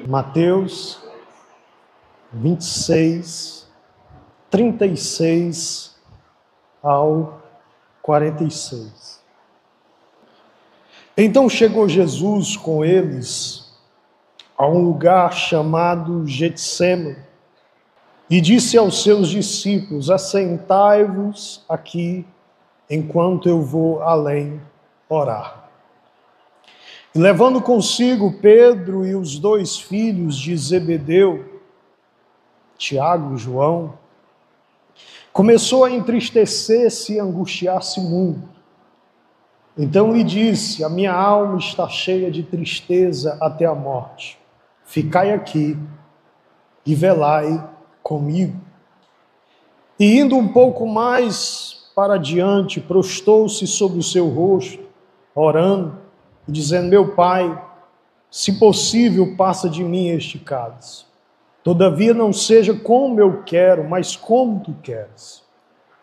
Mateus 26, 36 ao 46. Então chegou Jesus com eles a um lugar chamado Getsêmani e disse aos seus discípulos: assentai-vos aqui enquanto eu vou além orar. E levando consigo Pedro e os dois filhos de Zebedeu, Tiago e João, começou a entristecer-se e angustiar-se muito. Então lhe disse: a minha alma está cheia de tristeza até a morte. Ficai aqui e velai comigo. E indo um pouco mais para diante, prostou-se sobre o seu rosto, orando e dizendo: meu Pai, se possível, passa de mim este cálice. Todavia não seja como eu quero, mas como tu queres.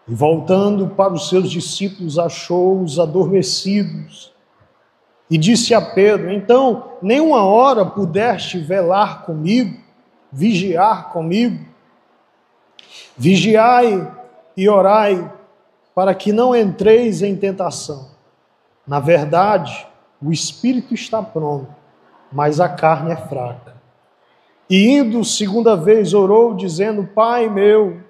E voltando para os seus discípulos, achou-os adormecidos. E disse a Pedro: então, nem uma hora pudeste velar comigo, vigiar comigo? Vigiai e orai, para que não entreis em tentação. Na verdade, o espírito está pronto, mas a carne é fraca. E indo segunda vez, orou, dizendo: Pai meu,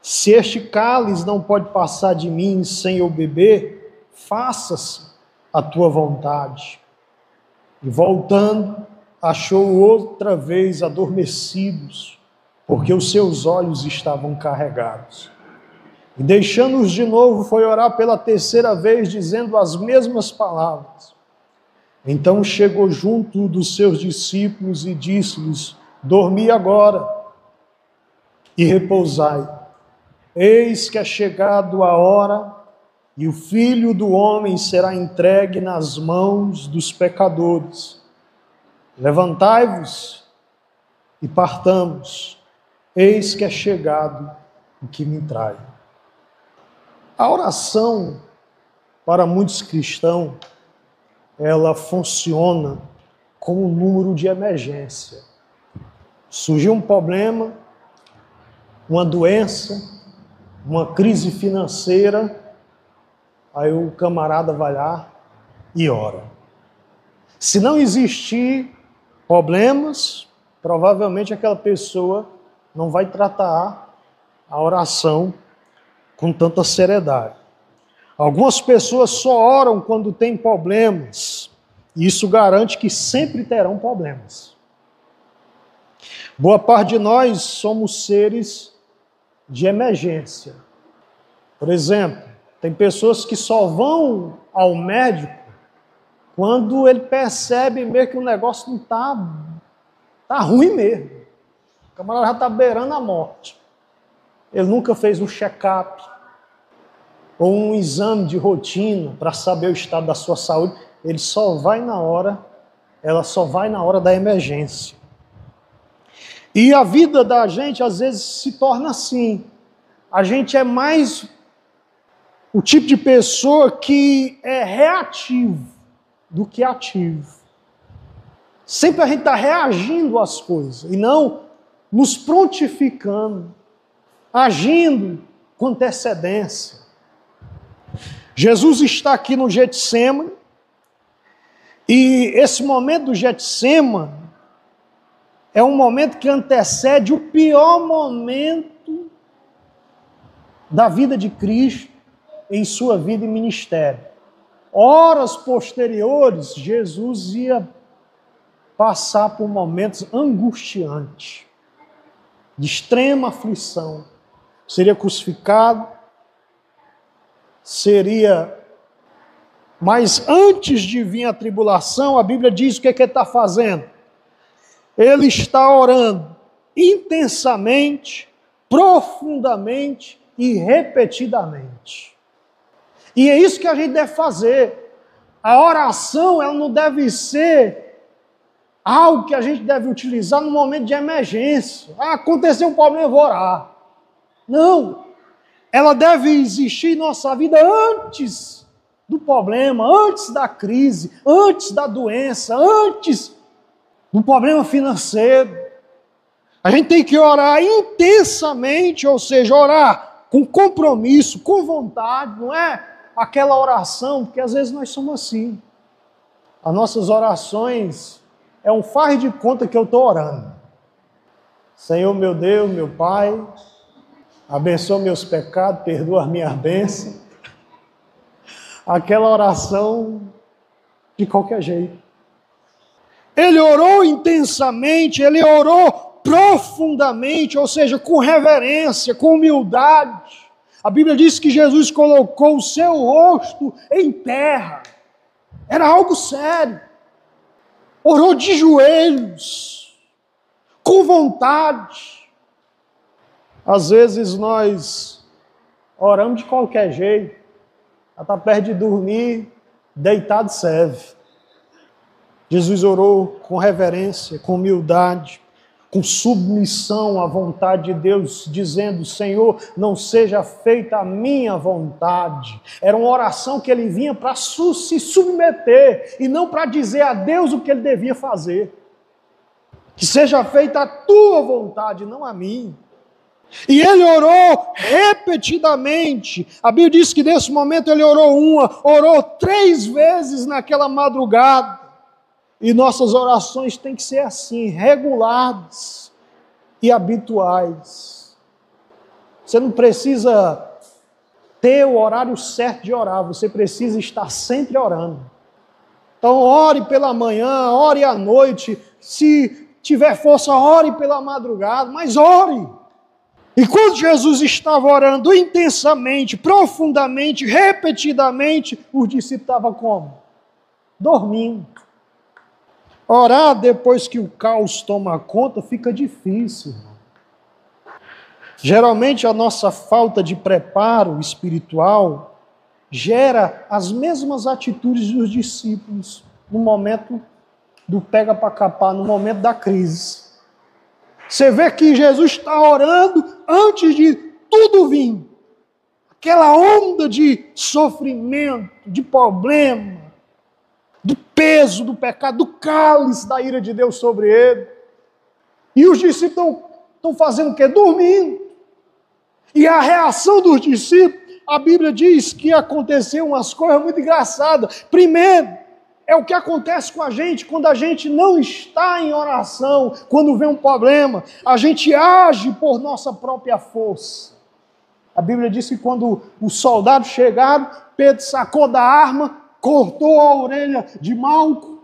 se este cálice não pode passar de mim sem eu beber, faça-se a tua vontade. E voltando, achou outra vez adormecidos, porque os seus olhos estavam carregados. E deixando-os de novo, foi orar pela terceira vez, dizendo as mesmas palavras. Então chegou junto dos seus discípulos e disse-lhes: dormi agora e repousai. Eis que é chegado a hora, e o Filho do Homem será entregue nas mãos dos pecadores. Levantai-vos e partamos. Eis que é chegado o que me trai. A oração, para muitos cristãos, ela funciona como um número de emergência. Surgiu um problema, uma doença, uma crise financeira, aí o camarada vai lá e ora. Se não existir problemas, provavelmente aquela pessoa não vai tratar a oração com tanta seriedade. Algumas pessoas só oram quando tem problemas, e isso garante que sempre terão problemas. Boa parte de nós somos seres de emergência. Por exemplo, tem pessoas que só vão ao médico quando ele percebe mesmo que o negócio não tá ruim mesmo. O camarada já está beirando a morte. Ele nunca fez um check-up ou um exame de rotina para saber o estado da sua saúde. Ela só vai na hora da emergência. E a vida da gente, às vezes, se torna assim. A gente é mais o tipo de pessoa que é reativo do que ativo. Sempre a gente está reagindo às coisas e não nos prontificando, agindo com antecedência. Jesus está aqui no Getsêmani, e esse momento do Getsêmani é um momento que antecede o pior momento da vida de Cristo em sua vida e ministério. Horas posteriores, Jesus ia passar por momentos angustiantes, de extrema aflição. Seria crucificado, mas antes de vir a tribulação, a Bíblia diz o que ele está fazendo. Ele está orando intensamente, profundamente e repetidamente. E é isso que a gente deve fazer. A oração, ela não deve ser algo que a gente deve utilizar no momento de emergência. Aconteceu um problema, eu vou orar. Não. Ela deve existir em nossa vida antes do problema, antes da crise, antes da doença, antes no problema financeiro. A gente tem que orar intensamente, ou seja, orar com compromisso, com vontade, não é aquela oração, porque às vezes nós somos assim. As nossas orações é um faz de conta que eu estou orando. Senhor, meu Deus, meu Pai, abençoa meus pecados, perdoa as minhas bênçãos. Aquela oração de qualquer jeito. Ele orou intensamente, ele orou profundamente, ou seja, com reverência, com humildade. A Bíblia diz que Jesus colocou o seu rosto em terra. Era algo sério. Orou de joelhos, com vontade. Às vezes nós oramos de qualquer jeito. Está perto de dormir, deitado serve. Jesus orou com reverência, com humildade, com submissão à vontade de Deus, dizendo: Senhor, não seja feita a minha vontade. Era uma oração que ele vinha para se submeter e não para dizer a Deus o que ele devia fazer. Que seja feita a tua vontade, não a minha. E ele orou repetidamente. A Bíblia diz que nesse momento ele orou 3 vezes naquela madrugada. E nossas orações têm que ser assim, regulares e habituais. Você não precisa ter o horário certo de orar, você precisa estar sempre orando. Então ore pela manhã, ore à noite, se tiver força, ore pela madrugada, mas ore. E quando Jesus estava orando intensamente, profundamente, repetidamente, os discípulos estavam como? Dormindo. Orar depois que o caos toma conta fica difícil. Geralmente a nossa falta de preparo espiritual gera as mesmas atitudes dos discípulos no momento do pega para capar, no momento da crise. Você vê que Jesus está orando antes de tudo vir. Aquela onda de sofrimento, de problema, do peso do pecado, do cálice da ira de Deus sobre ele. E os discípulos estão fazendo o quê? Dormindo. E a reação dos discípulos, a Bíblia diz que aconteceu umas coisas muito engraçadas. Primeiro, é o que acontece com a gente quando a gente não está em oração, quando vem um problema, a gente age por nossa própria força. A Bíblia diz que quando os soldados chegaram, Pedro sacou da arma, cortou a orelha de Malco.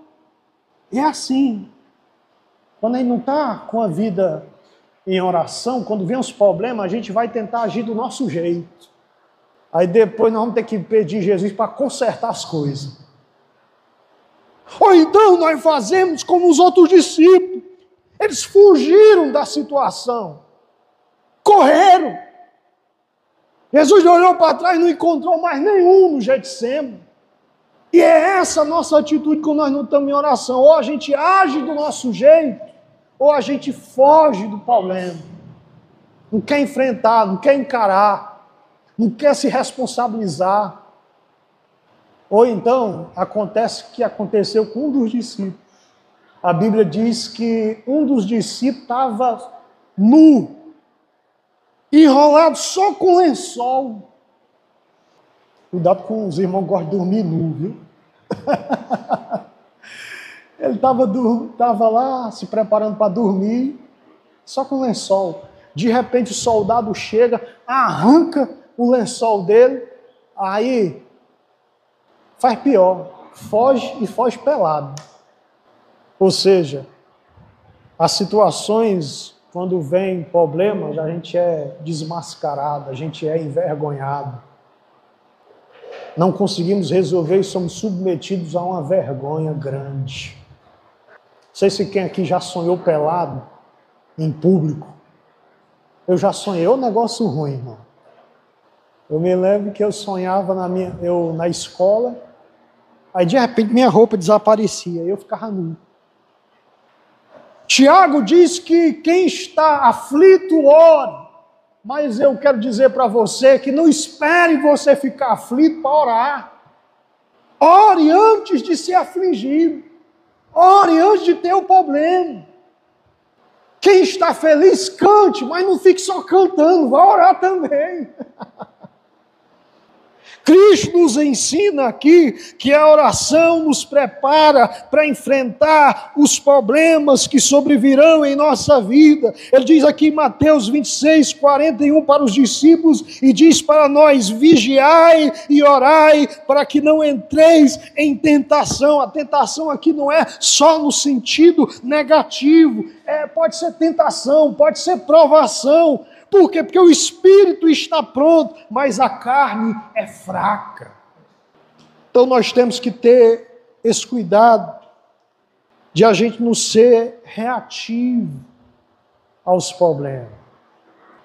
É assim. Quando a gente não está com a vida em oração, quando vem os problemas, a gente vai tentar agir do nosso jeito. Aí depois nós vamos ter que pedir Jesus para consertar as coisas. Ou então nós fazemos como os outros discípulos. Eles fugiram da situação. Correram. Jesus olhou para trás e não encontrou mais nenhum no Getsemane. E é essa a nossa atitude quando nós não estamos em oração. Ou a gente age do nosso jeito, ou a gente foge do problema. Não quer enfrentar, não quer encarar, não quer se responsabilizar. Ou então, acontece o que aconteceu com um dos discípulos. A Bíblia diz que um dos discípulos estava nu, enrolado só com lençol. Cuidado com os irmãos que gostam de dormir nu, viu? Ele estava lá se preparando para dormir, só com lençol. De repente o soldado chega, arranca o lençol dele, aí faz pior, foge e foge pelado. Ou seja, as situações, quando vem problemas, a gente é desmascarado, a gente é envergonhado. Não conseguimos resolver e somos submetidos a uma vergonha grande. Não sei se quem aqui já sonhou pelado em público. Eu já sonhei, é um negócio ruim, irmão. Eu me lembro que eu sonhava na escola, aí de repente minha roupa desaparecia, e eu ficava nu. Tiago diz que quem está aflito, ore. Mas eu quero dizer para você que não espere você ficar aflito para orar. Ore antes de ser afligido. Ore antes de ter o problema. Quem está feliz, cante, mas não fique só cantando, vá orar também. Cristo nos ensina aqui que a oração nos prepara para enfrentar os problemas que sobrevirão em nossa vida. Ele diz aqui em Mateus 26, 41 para os discípulos e diz para nós: vigiai e orai para que não entreis em tentação. A tentação aqui não é só no sentido negativo, pode ser tentação, pode ser provação. Por quê? Porque o espírito está pronto, mas a carne é fraca. Então nós temos que ter esse cuidado de a gente não ser reativo aos problemas,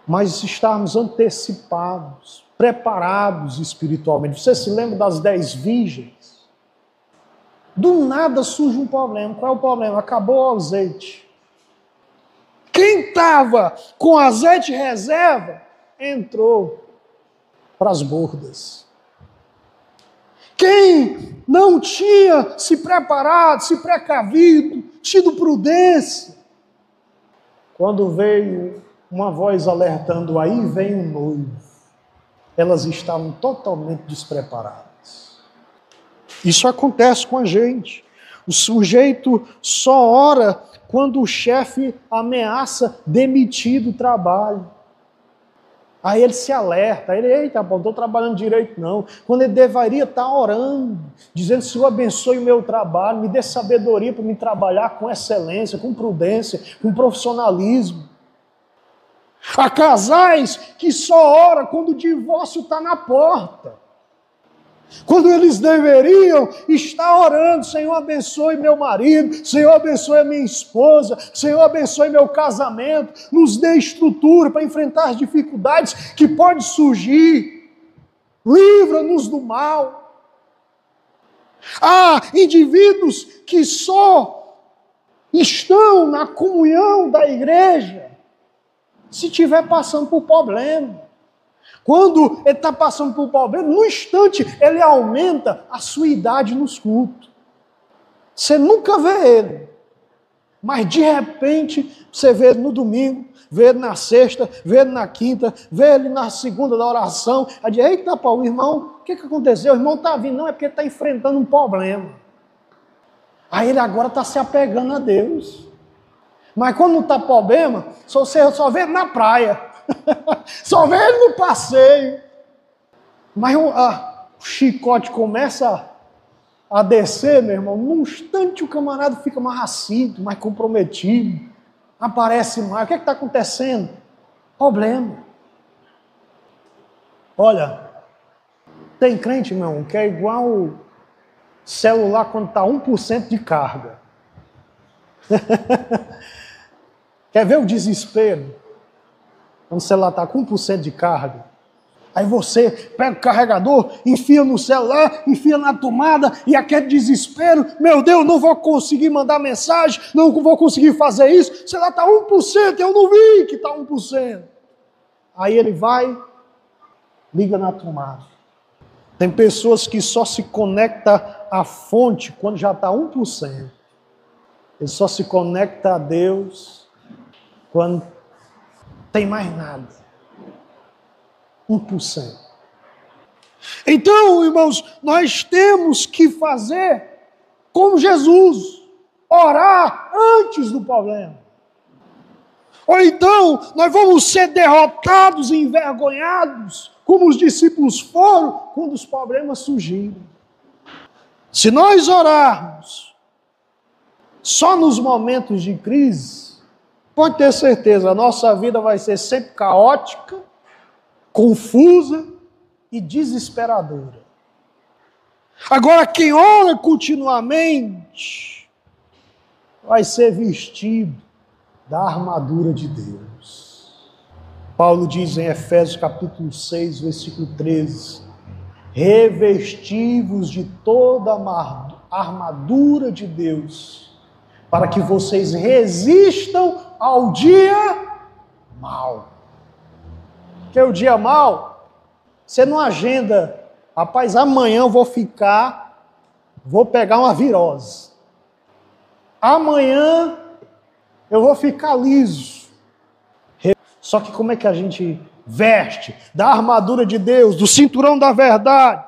mas estarmos antecipados, preparados espiritualmente. Você se lembra das 10 virgens? Do nada surge um problema. Qual é o problema? Acabou o azeite. Quem estava com azeite reserva, entrou para as bordas. Quem não tinha se preparado, se precavido, tido prudência, quando veio uma voz alertando, aí vem o noivo, elas estavam totalmente despreparadas. Isso acontece com a gente. O sujeito só ora quando o chefe ameaça demitir do trabalho. Aí ele se alerta, eita, não estou trabalhando direito não. Quando ele deveria estar orando, dizendo: Senhor, abençoe o meu trabalho, me dê sabedoria para me trabalhar com excelência, com prudência, com profissionalismo. Há casais que só oram quando o divórcio está na porta. Quando eles deveriam estar orando: Senhor, abençoe meu marido, Senhor, abençoe a minha esposa, Senhor, abençoe meu casamento, nos dê estrutura para enfrentar as dificuldades que podem surgir, livra-nos do mal. Há indivíduos que só estão na comunhão da igreja se estiver passando por problema. Quando ele está passando por problema, no instante ele aumenta a sua idade nos cultos. Você nunca vê ele, mas de repente você vê ele no domingo, vê ele na sexta, vê ele na quinta, vê ele na segunda da oração. Aí diz: eita, Paulo, irmão, o que aconteceu? O irmão está vindo, não, é porque está enfrentando um problema. Aí ele agora está se apegando a Deus. Mas quando não está problema, você só vê ele na praia. Só vê ele no passeio. Mas o chicote começa a descer, meu irmão. Num instante o camarada fica mais assíduo, mais comprometido. Aparece mais. O que está acontecendo? Problema. Olha, tem crente, meu irmão, que é igual o celular quando está 1% de carga. Quer ver o desespero? Quando o celular está com 1% de carga, aí você pega o carregador, enfia no celular, enfia na tomada, e aquele desespero: meu Deus, não vou conseguir mandar mensagem, não vou conseguir fazer isso, o celular está 1%, eu não vi que está 1%. Aí ele vai, liga na tomada. Tem pessoas que só se conectam à fonte quando já está 1%. Ele só se conecta a Deus quando tem mais nada. 1%. Então, irmãos, nós temos que fazer como Jesus, orar antes do problema. Ou então, nós vamos ser derrotados e envergonhados, como os discípulos foram quando os problemas surgiram. Se nós orarmos só nos momentos de crise, pode ter certeza, a nossa vida vai ser sempre caótica, confusa e desesperadora. Agora, quem ora continuamente vai ser vestido da armadura de Deus. Paulo diz em Efésios capítulo 6, versículo 13: revesti-vos de toda a armadura de Deus, para que vocês resistam ao dia mau. Que é o dia mau? Você não agenda: rapaz, amanhã eu vou pegar uma virose. Amanhã eu vou ficar liso. Só que como é que a gente veste da armadura de Deus, do cinturão da verdade,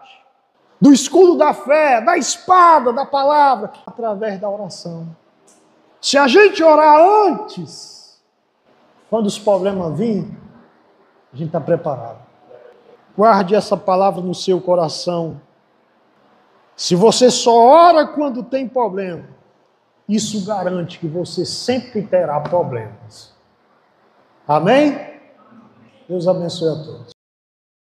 do escudo da fé, da espada, da palavra? Através da oração. Se a gente orar antes, quando os problemas virem, a gente está preparado. Guarde essa palavra no seu coração. Se você só ora quando tem problema, isso garante que você sempre terá problemas. Amém? Deus abençoe a todos.